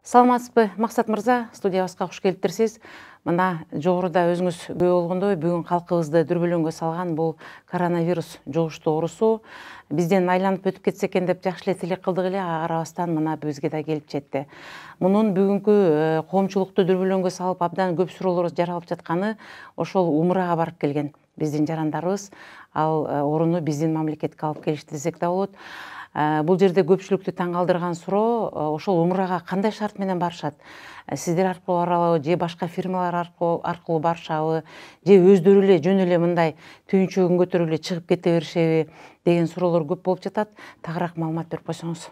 Саламатсызбы, Максат мырза, студиябызга куш келиптирсиз. Мына жогоруда өзүңүз күбө болгондой, бүгүн калкыбызды дүрбөлөңгө салган бул коронавирус жугуштуу оорусу бизден айланып өтүп кетсе экен деп жакшы эле тилек кылдык эле, арабыздан мына бизге да келип жетти. Мунун бүгүнкү коомчулукту дүрбөлөңгө салып абдан көп суроолор жаралып жатканы ошол умрага барып келген биздин жарандарыбыз. Ал орунду биздин мамлекетке алып келишти десек да болот. Бул жерде көпчүлүктү таң калтырган суроо ошол умрага кандай шарт менен барышат? Сиздер аркылуу барабы, же башка фирмалар аркылуу барышабы, же өздөрү эле жөн эле мындай түйүнчөгүн көтөрүп эле чыгып кете беришеби деген суроолор көп болуп жатат. Тагыраак маалымат берип койсоңуз.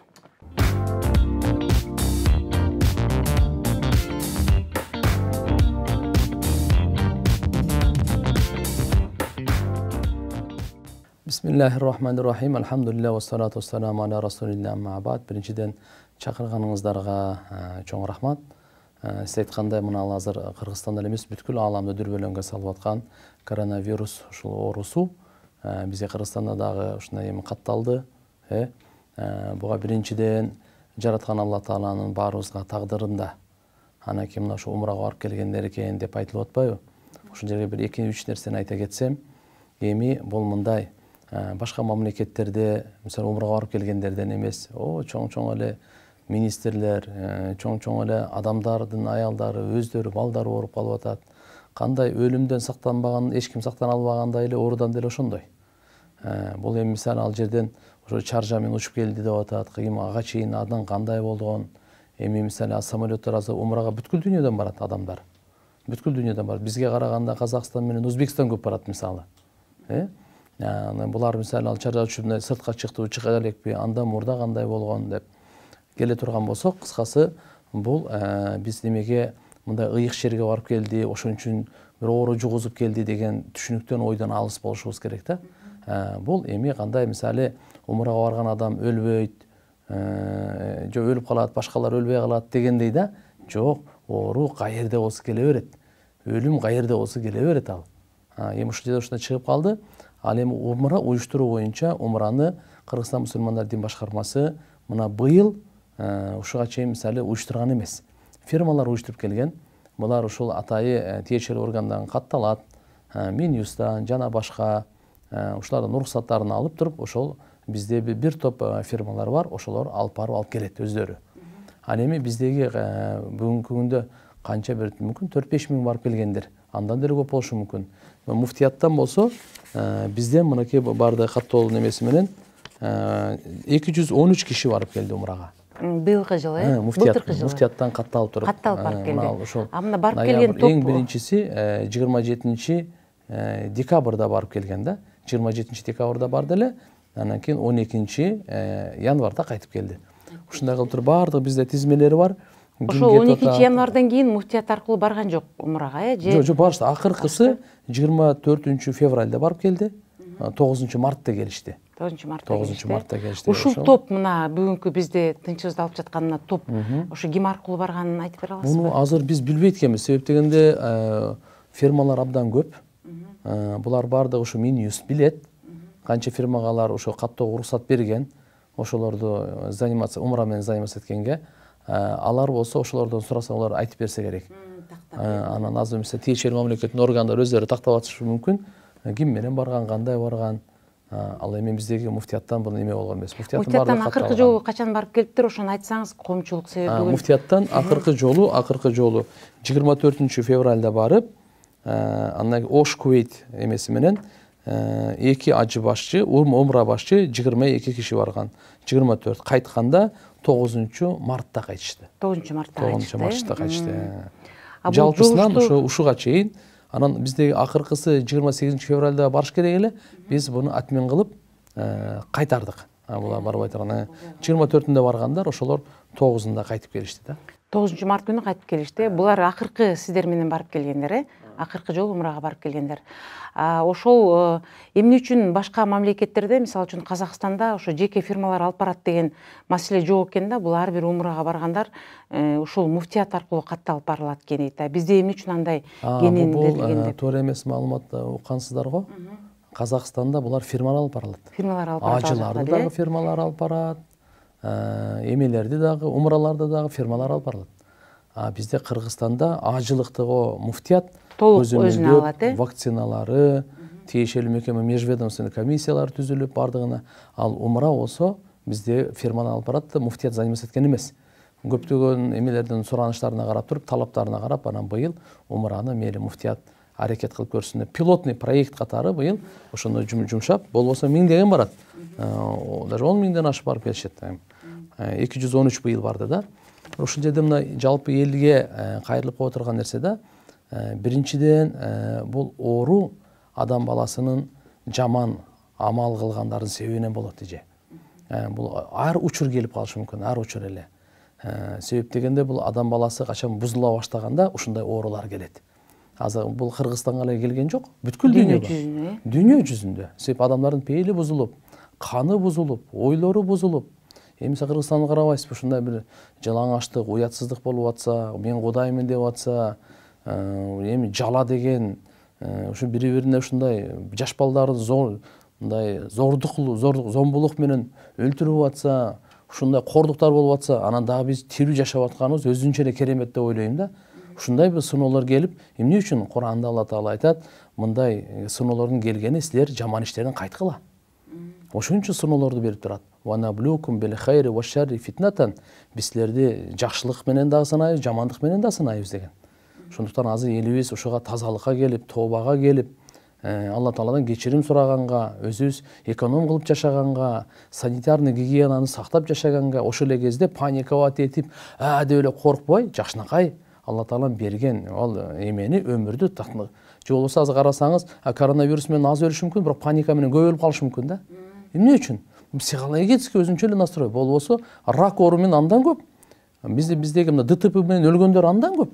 Бисмиллахир-рахманир-рахим. Алхамдулилlah ва салату вассаламу аля расулилlah амма ба'д. Биринчиден чакырганыңыздарга чоң рахмат. Сиз айткандай мына азыр Кыргызстанда эмес, бүткүл ааламды дүрбөлөңгө салып аткан коронавирус ушул оорусу бизге Кыргызстанда дагы ушундай эми катталды. Буга биринчиден жараткан Алла Тааланын баарыбызга тагдырында анан кийин мына ушу умрага барып келгендер экен деп айтылып атпайбы? Ушул жерге бир 2-3 нерсени айта кетсем, эми бул мындай башка мамлекеттерде мисалы умрага барып келгендерден эмес, чоң эле министрлер, чоң эле адамдардын аялдары, өздөрү, балдары ооруп калып атат. Кандай өлүмдөн сактанбаган, эч ким сактана албагандай эле оорудан деле ошондой. Бул эми мисалы ал жерден ошо чаржа менен учуп келди деп атат. Кийин ага чейин андан кандай болгон? Эми мисалы самолеттор азыр умрага бүткүл дүйнөдөн барат адамдар. Бүткүл дүйнөдөн барат. Бизге караганда Казакстан менен Өзбекстан көп барат мисалы. Булар мисалы ал чаржа учуп сыртка чыктыбы, чыга элекпи, андан мурда кандай болгон деп келе турган болсок, кыскасы бул биз немеге мындай ыйык жерге барып келди, ошон үчүн бир оору жугузуп келди деген түшүнүктөн, ойдон алыс болушубуз керек да. Бул эми кандай мисалы умрага барган адам өлбөйт, же өлүп калат, башкалар өлбөй калат дегендей да. Жок, оору каерде болсо келе берет. Өлүм каерде болсо келе берет ал. Эми ушул жерде ушундай чыгып калды. Ал эми умра уюштуруу боюнча умраны Кыргызстан мусулмандар дин башкармасы мына быйыл ушуга чейин мисалы уюштурган эмес. Фирмалар уюштуруп келген. Булар ушул атайы тиешелүү органдардан катталат, Минюстан жана башка ушулардан уруксаттарын алып туруп, ошол бизде бир топ фирмалар бар, ошолор алып келет өздөрү. Ал эми биздеги бүгүнкү күндө канча бир мүмкүн 4-5 миң барып келгендер. Андан деле көп болушу мүмкүн. Муфтияттан болсо бизден мынакей барды каттоолдун эмеси менен 213 киши барып келди умрага. Быйылкы жылы, муфтияттан катталып туруп. Катталып барып келди. Мына барып келген топ эң биринчиси 27 декабрда барып келген да. 27 декабрда барды эле, анан кийин 12 январда кайтып келди. Ушундай кылып туруп баардык бизде тизмелери бар. Ошол 12 январдан кийин муфтият аркылуу барган жок умрага, Жок, барышты. Акыркысы 24 февралда барып келди. 9 мартта келишти. 9 мартта келишти. Ушул топ мына бүгүнкү бизде тынчыбызды алып жаткан мына топ ошо ким аркылуу барганын айтып бере аласызбы? Муну азыр биз билбейт экенбиз. Себеп дегенде фирмалар абдан көп. Булар баардыгы ушу Минюст билет. Канча фирмага алар ошо каттоого уруксат берген. Ошолорду умра менен заниматься эткенге. Алар болсо ошолордон сураса, алар айтып берсе керек. Анан азыр мисалы тиешелүү мамлекеттин органдары өздөрү тактап атышы мүмкүн. Ким менен барган, кандай барган. Ал эми биздеги муфтияттан бул эме болгон эмес. Муфтияттан акыркы жолу качан барып келиптир, ошону айтсаңыз, коомчулук себеби. Муфтияттан акыркы жолу 24 февралда барып, андан Ош Кувейт эмеси менен 2 ажы башчы, умра башчы 22 киши барган. 24 кайтканда 9 мартта кайтышты. 9 мартта кайтышты. Жалпысынан ушуга чейин, анан биздеги акыркысы 28 февралда барыш керек эле. Биз буну отмен кылып кайтардык. Булар барбай турган. 24-үндө баргандар, ошолор 9-ында кайтып келишти да. 9 март күнү кайтып келишти. Булар акыркы сиздер менен барып келгендер, акыркы жолу умрага барып келгендер. Ошол эмне үчүн башка мамлекеттерде, мисалы үчүн Казакстанда ошо жеке фирмалар алып барат деген маселе жок экен да. Бул ар бир умрага баргандар ушул муфтият аркылуу катталып барылат экен дейт. Бизде эмне үчүн андай кененделген деп? Туура эмес маалымат уккансыздар го. Казакстанда булар фирмалар алып барылат. Фирмалар алып барат. Ажыларды дагы фирмалар алып барат. Эмелерди дагы, умраларды дагы фирмалар алып барылат. Бизде Кыргызстанда ажылыктыгы муфтият толук өзүнө алат, вакциналары, тиешелүү мекеме межведомственный комиссиялар түзүлүп бардыгына. Ал умра болсо бизде фирманы алып барат да муфтият заниматься эткен эмес. Көптөгөн эмелердин сураныштарына карап туруп, талаптарына карап, анан быйыл умраны мейли муфтият аракет кылып көрсүн деп пилотный проект катары быйыл ошондо жумшап, болбосо миңдеген барат. Даже 10 миңден ашып барып келишет. 213 быйыл барды да. Ошол жерде мына жалпы элге кайрылып коюп турган нерсе да, биринчиден бул оору адам баласынын жаман амал кылгандардын себебинен болот эже. Бул ар учур келип калышы мүмкүн, ар учур эле. Себеп дегенде бул адам баласы качан бузула баштаганда ушундай оорулар келет. Азыр бул Кыргызстанга эле келген жок, бүткүл дүйнөдө. Дүйнө жүзүндө. Себеп адамдардын пейили бузулуп, каны бузулуп, ойлору бузулуп. Эмесе Кыргызстанды карабайсызбы, ушундай бир жалаңачтык, уятсыздык болуп атса, мен кудаймын деп атса, эми жала деген ушу бири-бирине ушундай жаш балдарды мындай зомбулук менен өлтүрүп атса, ушундай кордуктар болуп атса, анан дагы биз тирүү жашап атканыбыз өзүнчө эле керемет деп ойлойм да. Ушундай бир сыноолор келип, эмне үчүн Куранда Алла Таала айтат, мындай сыноолордун келгени силер жаман иштерден кайткыла. Ошон үчүн сыноолорду берип турат. Ва наблукум бил хайри ва шарри фитнатан. Биз силерди жакшылык менен да сынайбыз, жамандык менен да сынайбыз деген. Ошондуктан азыр элибиз ошого тазалыкка келип, тообага келип, Алла Тааладан кечирим сураганга, өзүбүз эконом кылып жашаганга, санитарный гигиенаны сактап жашаганга, ошол эле кезде паникалап этип, деп эле коркпой, жакшынакай Алла Таалам берген ал эмени өмүрдү тактык. Же болбосо азыр карасаңыз, коронавирус менен аз өлүшү мүмкүн, бирок паника менен көп өлүп калышы мүмкүн да. Эмне үчүн? Психологически өзүнчө эле настрой. Болбосо рак оору менен андан көп. Биздеги мына ДТП менен өлгөндөр андан көп.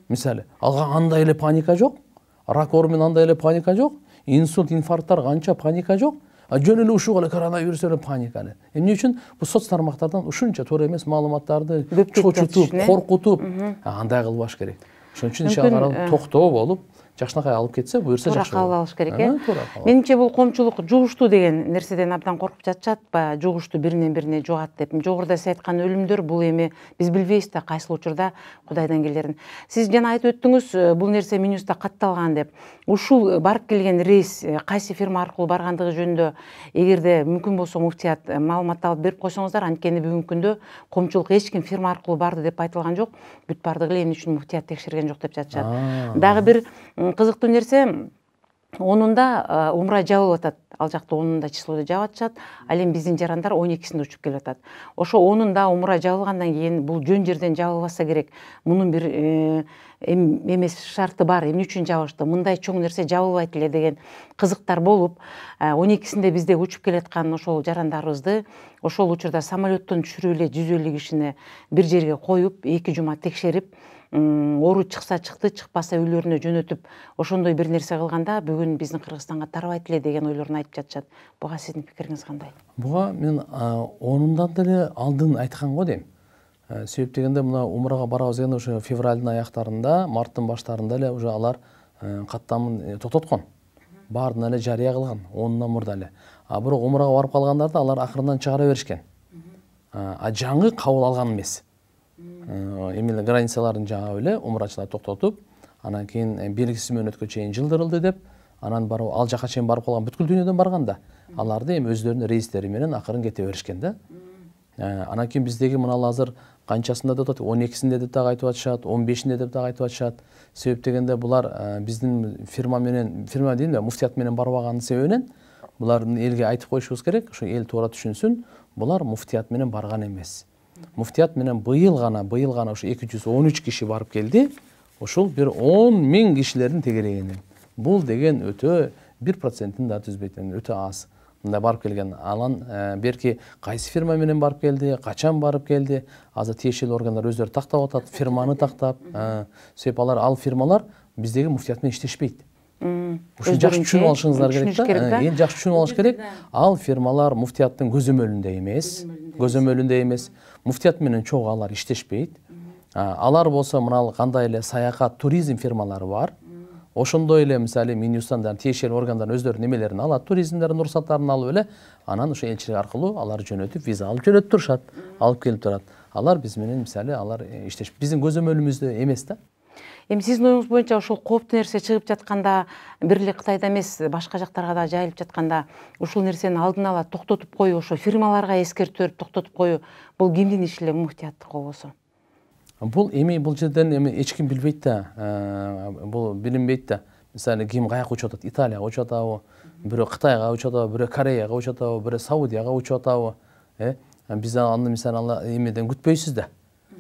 Мисалы, алга андай эле паника жок. Рак оору менен андай эле паника жок. Инсульт, инфаркттар канча паника жок. Жөн эле ушуга эле коронавирус менен паника эле. Эмне үчүн? Бул соц тармактардан ушунча туура эмес маалыматтарды чочутуп, коркутуп, андай кылбаш керек. Ошон үчүн иши карап токтоо болуп, жакшынакай алып кетсе, буюрса жакшы. Туура кабыл алыш керек, Менимче бул коомчулук жугуштуу деген нерседен абдан коркуп жатышат, баягы жугуштуу биринен бирине жугат деп. Жогоруда сиз айткан өлүмдөр бул эми биз билбейбиз да кайсыл учурда Кудайдан келерин. Сиз жана айтып өттүңүз, бул нерсе Минюста катталган деп. Ушул барып келген рейс кайсы фирма аркылуу баргандыгы жөнүндө эгерде мүмкүн болсо муфтият маалымат алып берип койсоңуздар, анткени бүгүнкү күндө коомчулук эч ким фирма аркылуу барды деп айтылган жок. Бүт бардыгы эле эмне үчүн муфтият текшерген жок деп жатышат. Дагы бир кызыктуу нерсе, 10-унда умра жабылып атат. Ал жакта 10-унда числодо жаап атышат. Ал эми биздин жарандар 12-синде учуп келип атат. Ошо 10-унда умра жабылгандан кийин бул жөн жерден жабылбаса керек. Мунун бир эмес шарты бар. Эмне үчүн жабышты? Мындай чоң нерсе жабылбайт эле деген кызыктар болуп, 12-синде бизде учуп келаткан ошол жарандарыбызды ошол учурда самолеттон түшүрүп эле 150 кишини бир жерге коюп, 2 жума текшерип, оору чыкса чыкты, чыкпаса үйлөрүнө жөнөтүп, ошондой бир нерсе кылганда бүгүн биздин Кыргызстанга тарабайт эле деген ойлорун айтып жатышат. Буга сиздин пикириңиз кандай? Буга мен 10-ундан деле алдын айткан го дейм. Себеп дегенде мына умрага барабыз дегенде ошо февралдын аяктарында, марттын баштарында эле уже алар каттамын токтоткон. Баарын эле жарыя кылган 10-ундан мурда эле. Бирок умрага барып калгандарды алар акырындан чыгара беришкен. Жаңы кабыл алган эмес. Эмне границаларын жаап эле умрачылар токтотуп, анан кийин белгисиз мөөнөткө чейин жылдырылды деп, анан барып ал жака чейин барып калган бүткүл дүйнөдөн барганда, аларды эми өздөрүнүн рейстери менен акырын кете беришкен да. Анан кийин биздеги мына азыр канчасында деп атат, 12-синде деп дагы айтып атышат, 15-инде деп дагы айтып атышат. Себеп дегенде булар биздин фирма дейм да, муфтият менен барбаганын себебинен булардын элге айтып коюшубуз керек, ошо эл туура түшүнсүн, булар муфтият менен барган эмес. Муфтият менен быйыл гана ошо 213 киши барып келди. Ошол бир 10 миң кишилердин тегерегени. Бул деген өтө 1%-ин да түзбөйт, өтө аз. Мындай барып келген. Алан берки кайсы фирма менен барып келди, качан барып келди, азыр тиешелүү органдар өздөрү тактап атат, фирманы тактап. Себеп ал фирмалар биздеги муфтият менен иштешпейт. Ушуну жакшы түшүнүп алышыңыздар керек да. Эл жакшы түшүнүп алыш керек. Ал фирмалар муфтияттын көзөмөлүндө эмес. Муфтият менен чогуу алар иштешпейт. Алар болсо мына кандай эле саякат, туризм фирмалары бар. Ошондой эле мисалы Минюстан тиешелүү органдар өздөрүнүн немелерин алат, туризмдердин уруксаттарын алып эле, анан ошо элчилик аркылуу алар жөнөтүп, виза алып жөнөтүп турушат, алып келип турат. алар биз менен мисалы алар иштешип биздин көзөмөлүбүздө эмес да. Эми сиздин оюңуз боюнча ушул кооптуу нерсе чыгып жатканда, бир эле Кытайда эмес, башка жактарга да жайылып жатканда, ушул нерсени алдын ала токтотуп коюу, ошо фирмаларга эскертүү берип токтотуп коюу, бул кимдин иши эле муфтияттык болбосо? Бул бул жерден эч ким билбейт да, бул билинбейт да. Мисалы ким каяка учуп атат, Италияга учуп атабы, бирөө Кытайга учуп атабы, бирөө Кореяга учуп атабы, бирөө Саудияга учуп атабы, биз аны мисалы эмеден күтпөйсүз да.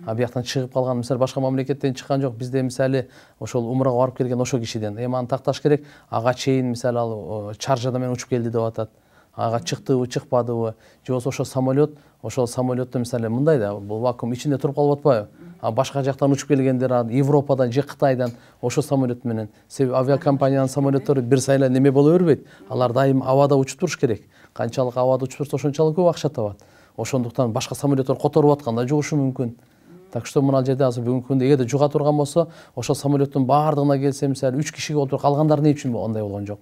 Бияктан чыгып калган мисалы башка мамлекеттен чыккан жок. Бизде мисалы ошол умрага барып келген ошо кишиден аны такташ керек. Ага чейин мисалы ал чаржада менен учуп келди деп атат. Ага чыктыбы, чыкпадыбы, же болбосо ошол самолетто мисалы мындай да, бул вакуум ичинде туруп калып атпайбы? Башка жактан учуп келгендер Европадан же Кытайдан ошо самолет менен. Себеби авиакомпаниянын самолеттору бир сайла неме боло бербейт. Алар дайым абада учуп туруш керек. Канчалык абада учуп турса ошончалык көп акча табат. Ошондуктан башка самолеттор которуп атканда жугушу мүмкүн. Так что мына жерде азыр бүгүнкү күндө эгерде жуга турган болсо, ошол самолеттин баардыгына келсе, мисалы 3 кишиге отуруп калгандар эмне үчүн андай болгон жок.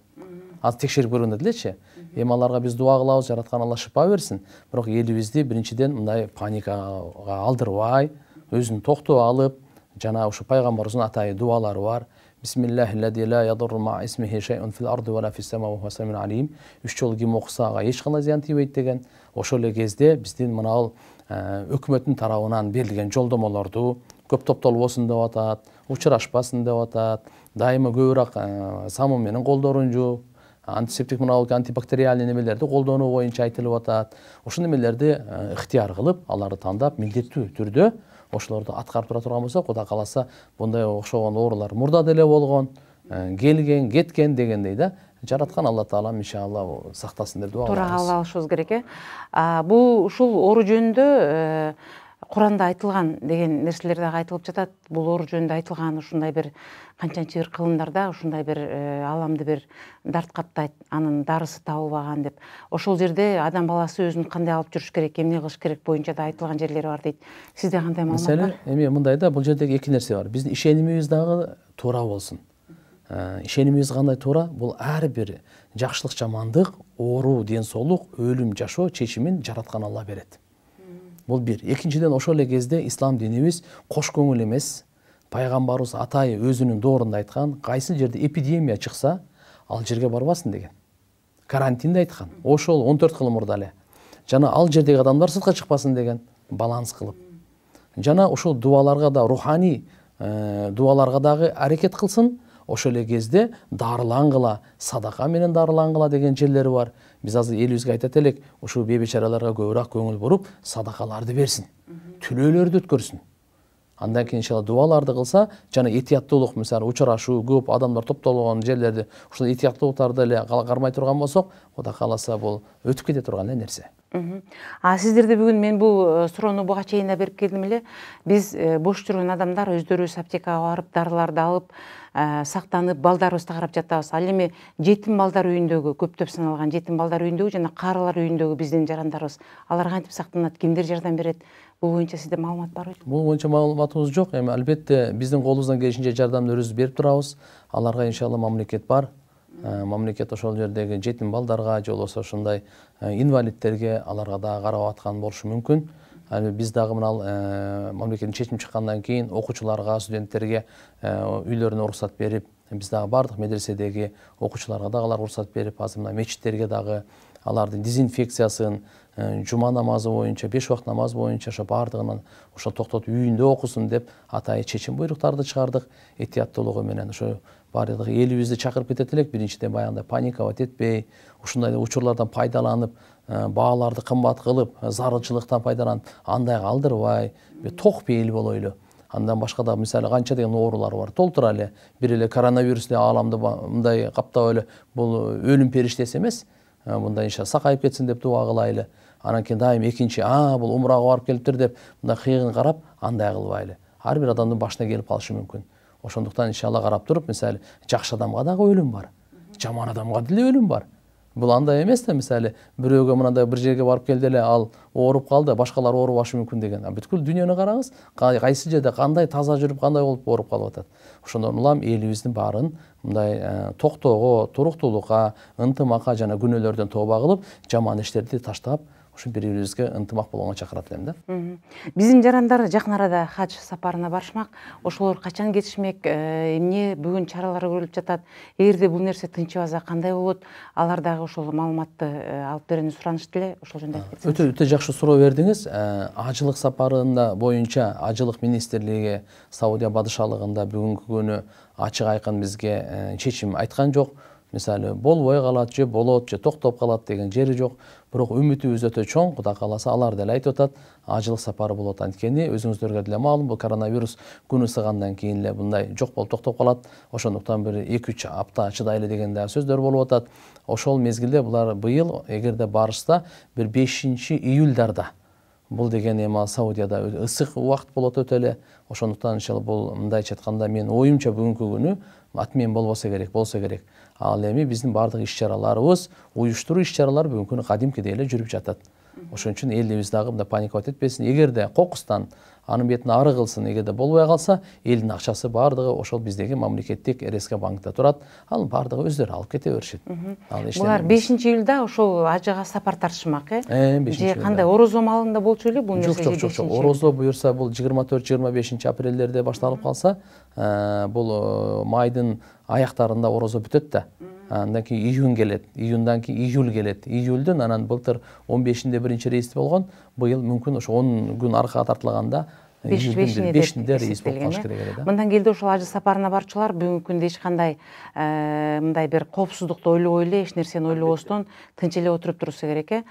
Азыр текшерип көргөндө делечи. Эми аларга биз дуа кылабыз, жараткан Алла шыпа берсин. Бирок элибизди биринчиден мындай паникага алдырбай, өзүн токтоп алып, жана ушу пайгамбарыбыздын атайы дуалары бар. Бисмиллахиллади ла ядурру ма исмихи шай'ун фил арди ва ла фис сама ва самин алим. 3 жолу ким окуса ага эч кандай зыян тийбейт деген. Ошол эле кезде биздин мына өкмөттүн тарабынан берилген жолдомолорду көп топтолбосун деп атат, учурашпасын деп атат, дайыма көбүрөөк самын менен колдорун жууп, антисептик мына антибактериальный немелерди колдонуу боюнча айтылып атат. Ошол немелерди ыктыяр кылып, аларды тандап, милдеттүү түрдө ошолорду аткарып тура турган болсок, Кудай кааласа, bunday окшогон оорулар мурда деле болгон, келген, кеткен дегендей да. Жараткан Алла Таала иншалла сактасын деп дуа кылабыз. Туура кабыл алышыбыз керек Бул ушул оору жөнүндө Куранда айтылган деген нерселер дагы айтылып жатат. Бул оору жөнүндө айтылган ушундай бир канчанчы бир кылымдарда ушундай бир аламды бир дарт каптайт, анын дарысы табылбаган деп. Ошол жерде адам баласы өзүн кандай алып жүрүш керек, эмне кылыш керек боюнча да айтылган жерлери бар дейт. Сизде кандай маалымат бар? Эми мындай да, бул жерде эки нерсе бар. Биздин ишенимибиз дагы туура болсун. Ишенимибиз кандай туура? Бул ар бир жакшылык, жамандык, оору, ден соолук, өлүм, жашоо чечимин жараткан Алла берет. Бул бир. Экинчиден ошол эле кезде ислам динибиз кош көңүл эмес. Пайгамбарыбыз атайы өзүнүн доорунда айткан, кайсы жерде эпидемия чыкса, ал жерге барбасын деген. Карантинде айткан. Ошол 14 кыл мурда эле. Жана ал жердеги адамдар сыртка чыкпасын деген баланс кылып. Жана ошол дуаларга да, руханий дуаларга дагы аракет кылсын. Ошол эле кезде дарылангыла, садака менен дарылангыла деген жерлери бар. Биз азыр элибизге айтат элек, ушул бейбечараларга көбүрөөк көңүл буруп, садакаларды берсин, түлөөлөрдү өткөрсүн. Андан кийин иншалла дуаларды кылса, жана этияттуулук, мисалы учурашуу, көп адамдар топтолгон жерлерди, ушул этияттуулуктарды эле кармай турган болсок, Кудай кааласа бул өтүп кете турган нерсе. Сиздерде бүгүн мен бул суроону буга чейин да берип келдим эле. Биз бош жүргөн адамдар өздөрүбүз аптекага барып, дарыларды алып, сактанып, балдарыбызды карап жатабыз. Ал эми жетим балдар үйүндөгү, көптөп саналган жетим балдар үйүндөгү жана карылар үйүндөгү биздин жарандарыбыз, алар кантип сактанат, кимдер жардам берет? Бул боюнча сизде маалымат барбы? Бул боюнча маалыматыбыз жок. Эми албетте биздин колубуздан келишинче жардамды берип турабыз. Аларга иншалла мамлекет бар. Мамлекет ошол жердеги жетим балдарга же болбосо ушундай инвалидтерге аларга дагы карап аткан болушу мүмкүн. Биз дагы мына мамлекеттин чечими чыккандан кийин окуучуларга, студенттерге үйлөрүнө уруксат берип, биз дагы бардык медреседеги окуучуларга дагы алар уруксат берип, азыр мына мечиттерге дагы алардын дезинфекциясын жума намазы боюнча, 5 убакыт намаз боюнча ошо бардыгынан ошо токтотуп үйүндө окусун деп атайы чечим буйруктарды чыгардык. Этияттуулугу менен ошо бардык элибизди чакырып кетет элек, биринчиден баягындай паникабат этпей, ушундай учурлардан пайдаланып, бааларды кымбат кылып, зарылчылыктан пайдаланып, андайга алдырбай, токпей эл болойлу. Андан башка да мисалы канча деген оорулар бар. Толтура эле бир эле коронавирус эле ааламды мындай каптап эле, бул өлүм периштеси эмес. Мындай иншалла сакайып кетсин деп дуа кылайлы. Анан кийин дайым экинчи, бул умрага барып келиптир деп мындай кыйгын карап, андай кылбайлы. Ар бир адамдын башына келип калышы мүмкүн. Ошондуктан иншалла карап туруп, мисалы жакшы адамга дагы өлүм бар. Жаман адамга деле өлүм бар. Бул андай эмес да, мисалы бирөөгө мындай бир жерге барып келди эле, ал ооруп калды, башкалар оорубашы мүмкүн деген. Бүткүл дүйнөнү караңыз, кайсы жерде кандай таза жүрүп, кандай болуп ооруп калып атат. Ошондон улам элибиздин баарын мындай токтоого, туруктуулукка, ынтымакка жана күнөөлөрдөн тооба кылып, жаман иштерди таштап, ушу бири-бирибизге ынтымак болгонго чакырат элем да. Биздин жарандар жакын арада хач сапарына барышмак. Ошолор качан кетишмек, эмне бүгүн чаралар көрүлүп жатат? Эгерде бул нерсе тынчыбаса кандай болот? Алар дагы ошол маалыматты алып берүүнү суранышты эле. Ошол жөнүндө айтып кетсеңиз. Өтө жакшы суроо бердиңиз. Ажылык сапарында боюнча Ажылык министрлиги Саудия падышалыгында бүгүнкү күнү ачык айкын бизге чечим айткан жок. Мисалы болбой калат же болот же токтоп калат деген жери жок. Бирок үмүтүбүз өтө чоң. Кудай кааласа алар деле айтып атат. Ажылык сапары болот. Анткени өзүңүздөргө деле маалым, бул коронавирус күн ысыгандан кийин эле мындай жок болуп токтоп калат. Ошондуктан бир 2-3 апта чыдайлы деген да сөздөр болуп атат. Ошол мезгилде булар быйыл эгерде барышса бир 5-июльдарда. Бул деген эми Саудияда ысык убакыт болот өтө эле. Ошондуктан иншалла бул мындайча айтканда мен оюмча бүгүнкү күнү атмен болбосо керек. Ал эми биздин бардык иш-чараларыбыз, уюштуруу иш-чаралары бүгүнкү күнү кадимкидей эле жүрүп жатат. Ошон үчүн элибиз дагы мындай паниковать этпесин. Эгерде кокустан анын бетин ары кылсын, эгерде болбой калса, элдин акчасы бардыгы ошол биздеги мамлекеттик РСК банкта турат. Ал бардыгы өздөрү алып кете беришет. Булар 5-июльда ошол ажыга сапар тартышмак, Же кандай орозо маалында болчу эле бул нерсе? Жок. Орозо буюрса бул 24-25 апрелдерде башталып калса, бул майдын аяктарында орозо бүтөт да. Андан кийин июнь келет, июндан кийин июль келет. Июльдүн анан былтыр 15-inde биринчи рейс болгон. Быйыл мүмкүн ошо 10 күн аркага тартылганда 5-inde рейс болуп калыш керек эле да. Мындан келди ошол ажы сапарына барчулар бүгүнкү күндө эч кандай мындай бир коопсуздукту ойлобой эле, эч нерсени ойлобостон тынч эле отуруп турса керек.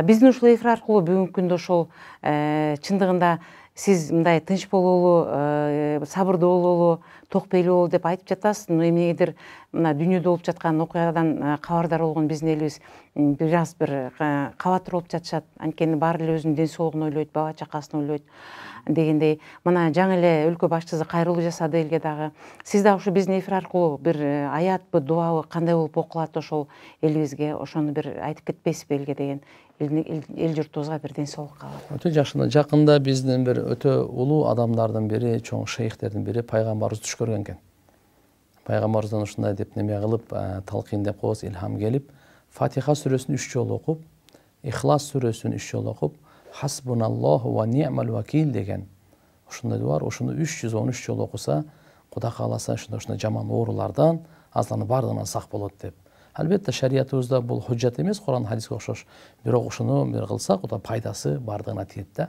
Биздин ушул эфир аркылуу бүгүнкү күндө ошол чындыгында сиз мындай тынч бололу, сабырдуу бололу, ток пейлүү бололу деп айтып жатасыз. Эмнегедир мына дүйнөдө болуп жаткан окуядан кабардар болгон биздин элибиз бир аз бир кабатыр болуп жатышат. Анткени баары эле өзүнүн ден соолугун ойлойт, бала чакасын ойлойт дегендей. Мына жаңы эле өлкө башчысы кайрылуу жасады элге дагы. Сиз дагы ушу биздин эфир аркылуу бир аятпы, дуабы кандай болуп окулат ошол элибизге, ошону бир айтып кетпейсизби элге деген? Эл журтубузга бир ден соолук каалап. Өтө жакшы. Жакында биздин бир өтө улуу адамдардын бири, чоң шейхтердин бири пайгамбарыбыз түш көргөн экен. Пайгамбарыбыздан ушундай деп неме кылып, талкин деп коебуз, илхам келип, Фатиха сүрөсүн 3 жолу окуп, Ихлас сүрөсүн 3 жолу окуп, Хасбуналлаху ва ни'мал вакил деген ушундай бар. Ушуну 313 жолу окуса, Кудай кааласа ушундай жаман оорулардан, азларынын бардыгынан сак болот деп. Албетте шариятыбызда бул худжат эмес, Куран хадиске окшош. Бирок ушуну бир кылсак, уда пайдасы бардыгына тиет да.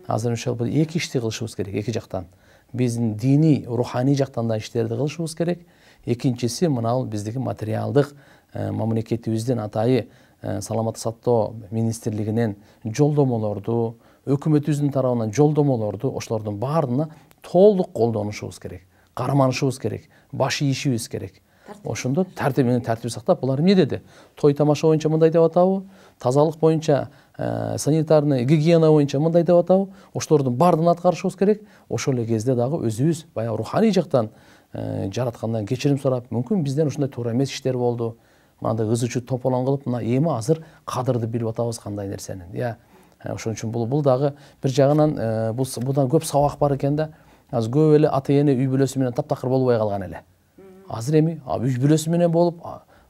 Азыр ошол бул эки ишти кылышыбыз керек, эки жактан. Биздин диний, руханий жактан да иштерди кылышыбыз керек. Экинчиси мына биздики материалдык мамлекетибиздин атайы саламаттык сактоо министрлигинен жолдомолорду, өкмөтүбүздүн тарабынан жолдомолорду ошолордун баарына толук колдонушубуз керек. Карманышыбыз керек, баш ийишибиз керек. Ошондо тартип сактап, булар эмне деди? Той тамаша боюнча мындай деп атабы? Тазалык боюнча, санитарный гигиена боюнча мындай деп атабы? Ошолордун бардыгын аткарышыбыз керек. Ошол эле кезде дагы өзүбүз баягы руханий жактан жараткандан кечирим сурап, мүмкүн бизден ушундай туура эмес иштер болду. Мындай ызычуу тополон кылып, мына эми азыр кадырды билип атабыз кандай нерсенин. Ошон үчүн бул дагы бир жагынан будан көп сабак бар экен да. Азыр көп эле ата-эне үй бүлөсү менен таптакыр болбой калган эле. Азыр эми үй бүлөсү менен болуп,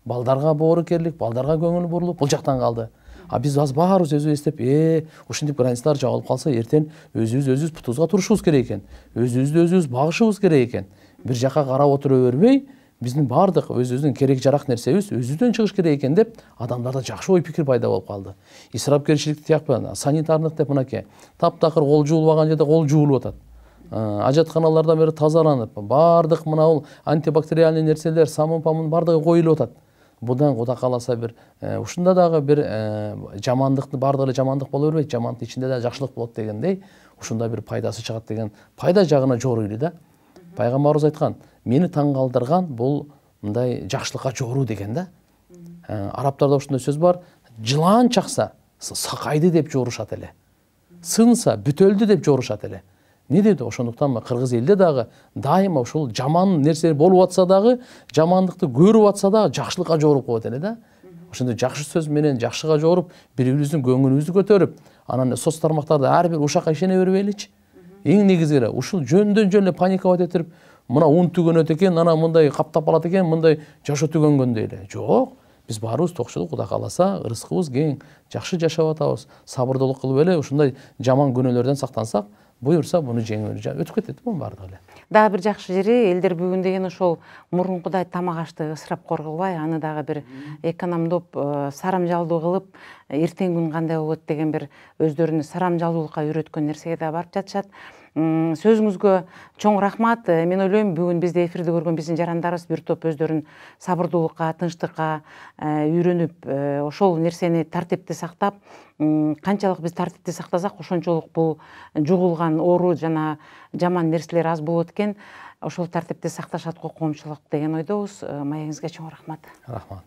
балдарга боорукерлик, балдарга көңүл бурулуп, бул жактан калды. Биз азыр баарыбыз өзүбүз эстеп, ушинтип границалар жабылып калса, эртең өзүбүз путубузга турушубуз керек экен. Өзүбүздү өзүбүз багышыбыз керек экен. Бир жака карап отура бербей, биздин бардык өзүбүздүн керек жарак нерсебиз өзүбүздөн чыгыш керек экен деп, адамдарда жакшы ой пикир пайда болуп калды. Исрапкерчилик тиякпы, санитардык деп мынакей, таптакыр кол жуулбаган жерде кол жуулуп атат. Ажатканалардан бери тазаланып, бардык мына антибактериальный нерселер, самын-памын бардыгы коюлуп атат. Будан Кудай кааласа бир ушунда дагы бир жамандыкты бардыгы эле жамандык боло бербейт, жамандыктын ичинде да жакшылык болот дегендей, ушунда бир пайдасы чыгат деген пайда жагына жоруйлу да. Пайгамбарыбыз айткан, мени таң калтырган бул мындай жакшылыкка жоруу деген да. Арабтарда ушундай сөз бар, жылан чакса сакайды деп жорушат эле. Сынса бүтөлдү деп жорушат эле. Не деди? Ошондуктан кыргыз элде дагы дайыма ушул жаман нерсе болуп атса дагы, жамандыкты көрүп атса дагы жакшылыкка жоруп коет эле да. Ошондой жакшы сөз менен жакшыга жоруп, бири-бирибиздин көңүлүбүздү көтөрүп, анан соц тармактарда ар бир ушакка ишене бербейличи. Эң негизи ушул жөндөн жөн эле паникалап этирип, мына ун түгөнөт экен, анан мындай каптап калат экен, мындай жашоо түгөнгөндөй эле. Жок. биз баарыбыз токчулук Кудай кааласа ырыскыбыз кең, жакшы жашап атабыз, сабырдуулук кылып эле ушундай жаман күнөөлөрдөн сактансак, буюрса буну жеңип өтүп кетет бунун баардыгы эле. Дагы бир жакшы жери элдер бүгүн деген ошол мурункудай тамак ашты ысырапкор кылбай, аны дагы бир экономдоп, сарамжалдуу кылып, эртең күн кандай болот деген бир өздөрүнү сарамжалдуулукка үйрөткөн нерсеге да барып жатышат. Сөзүңүзгө чоң рахмат. Мен ойлойм бүгүн бизди эфирде көргөн биздин жарандарыбыз бир топ өздөрүн сабырдуулукка, тынчтыкка үйрөнүп, ошол нерсени тартипти сактап, канчалык биз тартипти сактасак, ошончолук бул жугулган оору жана жаман нерселер аз болот экен. Ошол тартипти сакташат коомчулук деген ойдобуз. Маегиңизге чоң рахмат. Рахмат.